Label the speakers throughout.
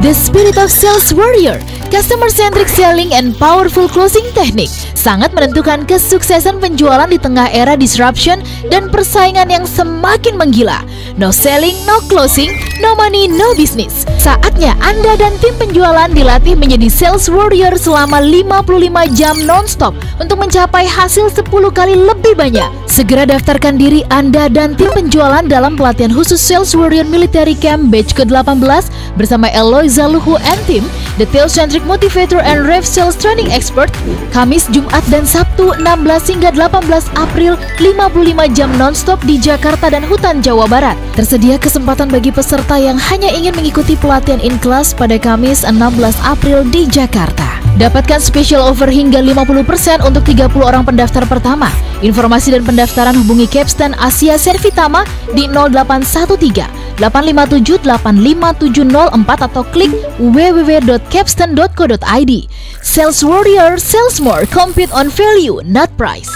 Speaker 1: The Spirit of Sales Warrior, Customer-Centric Selling and Powerful Closing Technique sangat menentukan kesuksesan penjualan di tengah era disruption dan persaingan yang semakin menggila. No selling, no closing, no money, no business. Saatnya Anda dan tim penjualan dilatih menjadi Sales Warrior selama 55 jam non-stop untuk mencapai hasil 10 kali lebih banyak. Segera daftarkan diri Anda dan tim penjualan dalam pelatihan khusus Sales Warrior Military Camp Batch ke-18 bersama Eloy Zaluhu and Team, The Sales-Centric Motivator and Rev Sales Training Expert, Kamis, Jumat, dan Sabtu 16 hingga 18 April 55 jam non-stop di Jakarta dan Hutan Jawa Barat. Tersedia kesempatan bagi peserta yang hanya ingin mengikuti pelatihan in-class pada Kamis 16 April di Jakarta. Dapatkan special offer hingga 50% untuk 30 orang pendaftar pertama. Informasi dan pendaftaran hubungi Capstan Asia Servitama di 0813 857 85704 atau klik www.capstan.co.id. Sales Warrior, sales more, compete on value, not price.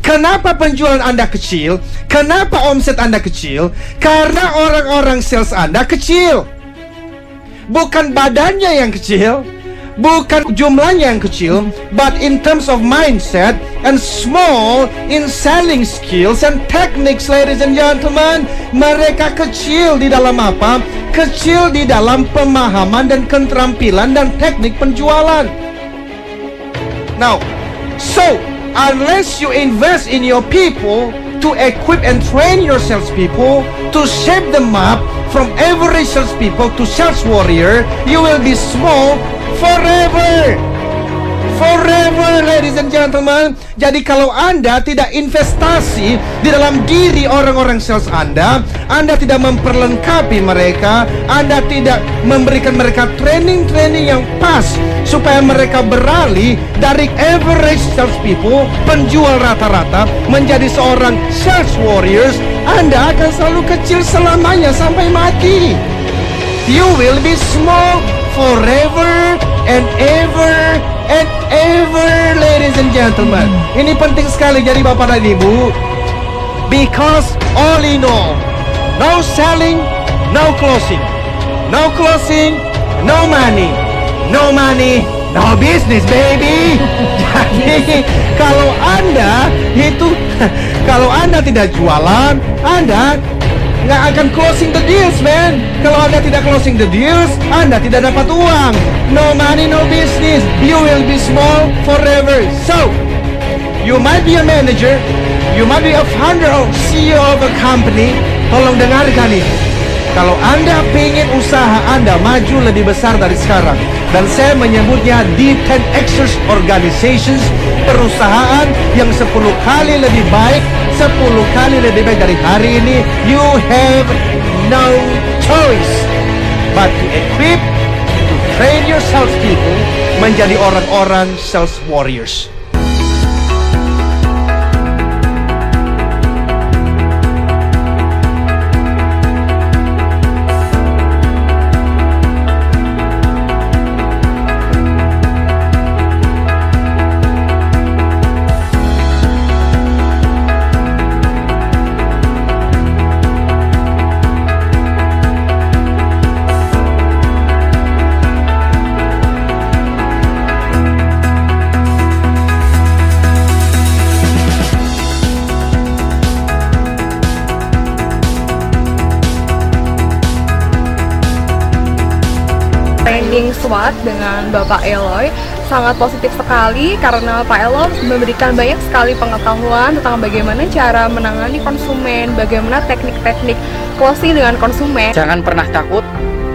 Speaker 2: Kenapa penjualan Anda kecil? Kenapa omset Anda kecil? Karena orang-orang sales Anda kecil. Bukan badannya yang kecil, bukan jumlahnya yang kecil, but in terms of mindset and small in selling skills and techniques, ladies and gentlemen. Mereka kecil di dalam apa? Kecil di dalam pemahaman dan keterampilan dan teknik penjualan. Now, so unless you invest in your people to equip and train your salespeople, to shape them up from average salespeople to sales warrior, you will be small forever. Forever, ladies and gentlemen. Jadi kalau Anda tidak investasi di dalam diri orang-orang sales Anda tidak memperlengkapi mereka, Anda tidak memberikan mereka training-training yang pas supaya mereka beralih dari average salespeople, penjual rata-rata, menjadi seorang sales warriors, Anda akan selalu kecil selamanya sampai mati. You will be small forever and ever and ever, ladies and gentlemen. Ini penting sekali jadi Bapak dan Ibu. Because all in all, no selling, no closing. No closing, no money. No money, no business, baby. Jadi kalau Anda itu, kalau Anda tidak jualan, Anda nggak akan closing the deals, man. Kalau Anda tidak closing the deals, Anda tidak dapat uang. No money, no business. You will be small forever. So, you might be a manager, you might be a founder or CEO of a company. Tolong dengarkan ini. Kalau Anda pengen usaha Anda maju lebih besar dari sekarang, dan saya menyebutnya D10Xers Organizations, perusahaan yang 10 kali lebih baik, 10 kali lebih baik dari hari ini, you have no choice but to equip, to train your salespeople menjadi orang-orang sales warriors.
Speaker 3: Training SWOT dengan Bapak Eloy sangat positif sekali karena Pak Eloy memberikan banyak sekali pengetahuan tentang bagaimana cara menangani konsumen, bagaimana teknik-teknik closing dengan konsumen.
Speaker 4: Jangan pernah takut,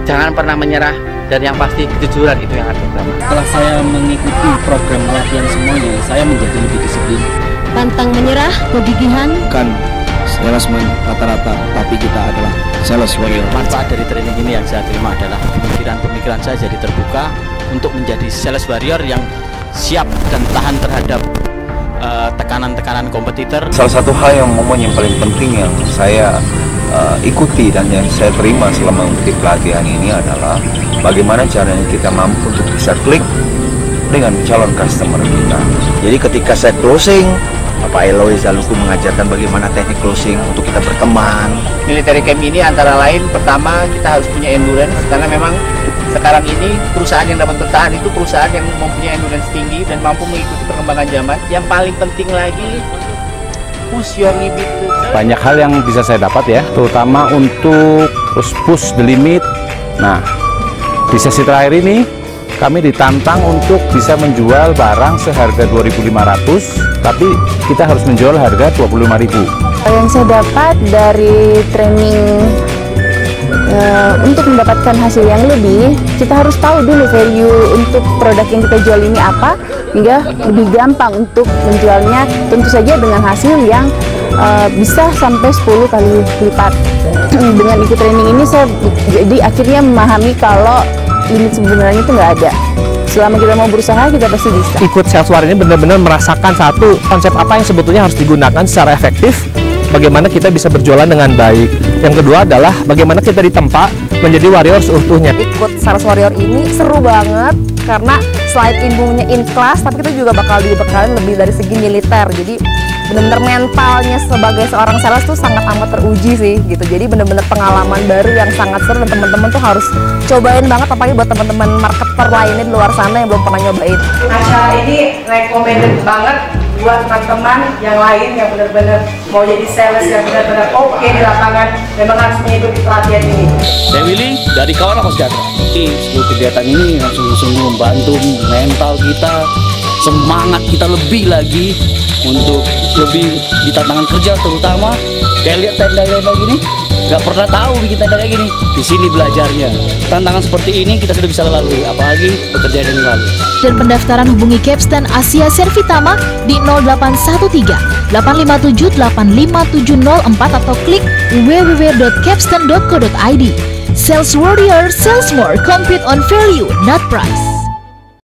Speaker 4: jangan pernah menyerah, dan yang pasti kejujuran itu yang harus utama.
Speaker 5: Setelah saya mengikuti program pelatihan semuanya, saya menjadi lebih disiplin.
Speaker 1: Pantang menyerah, kegigihan.
Speaker 5: Bukan salesman rata-rata, tapi kita adalah sales warrior.
Speaker 4: Manfaat dari training ini yang saya terima adalah pemikiran saya jadi terbuka untuk menjadi sales warrior yang siap dan tahan terhadap tekanan-tekanan kompetitor. Salah satu hal yang paling penting yang saya ikuti dan yang saya terima selama mengikuti pelatihan ini adalah bagaimana caranya kita mampu untuk bisa klik dengan calon customer kita.
Speaker 6: Jadi ketika saya closing, Bapak Eloy selalu mengajarkan bagaimana teknik closing untuk kita berteman.
Speaker 7: Military camp ini antara lain, pertama kita harus punya endurance, karena memang sekarang ini perusahaan yang dapat bertahan itu perusahaan yang mempunyai endurance tinggi dan mampu mengikuti perkembangan zaman. Yang paling penting lagi, push your limit.
Speaker 8: Banyak hal yang bisa saya dapat ya, terutama untuk push the limit. Nah, di sesi terakhir ini kami ditantang untuk bisa menjual barang seharga 2.500, tapi kita harus menjual harga 25.000.
Speaker 9: Yang saya dapat dari training untuk mendapatkan hasil yang lebih, kita harus tahu dulu value untuk produk yang kita jual ini apa, hingga lebih gampang untuk menjualnya, tentu saja dengan hasil yang bisa sampai 10 kali lipat. Dengan ikut training ini saya jadi akhirnya memahami kalau limit sebenarnya itu nggak ada. Selama kita mau berusaha, kita pasti bisa.
Speaker 10: Ikut sales warrior ini benar-benar merasakan satu konsep apa yang sebetulnya harus digunakan secara efektif, bagaimana kita bisa berjualan dengan baik. Yang kedua adalah bagaimana kita ditempa menjadi warrior seutuhnya.
Speaker 9: Ikut sales warrior ini seru banget karena selain ilmunya in class, tapi kita juga bakal dibekalin lebih dari segi militer. Jadi benar-benar mentalnya sebagai seorang sales tuh sangat amat teruji sih gitu. Jadi benar-benar pengalaman baru yang sangat seru dan teman-teman tuh harus cobain banget, apalagi buat teman-teman marketer lainnya di luar sana yang belum pernah nyobain.
Speaker 11: Acara ini recommended banget buat teman-teman yang lain yang benar-benar mau jadi sales yang benar-benar oke di lapangan, memang harus mengikuti pelatihan ini.
Speaker 5: Saya Willy dari Kawan Apa Sejahtera. Seluruh kegiatan ini sungguh-sungguh membantu mental kita, semangat kita lebih lagi untuk lebih di tantangan kerja, terutama kayak lihat tenda-tenda gini, nggak pernah tahu bikin tenda kayak gini. Di sini belajarnya. Tantangan seperti ini kita sudah bisa lalui, apalagi bekerja dengan lalu.
Speaker 1: Dan pendaftaran hubungi Capstan Asia Servitama di 0813 857 85704 atau klik www.capstan.co.id. Sales Warrior, sales more, compete on value, not price.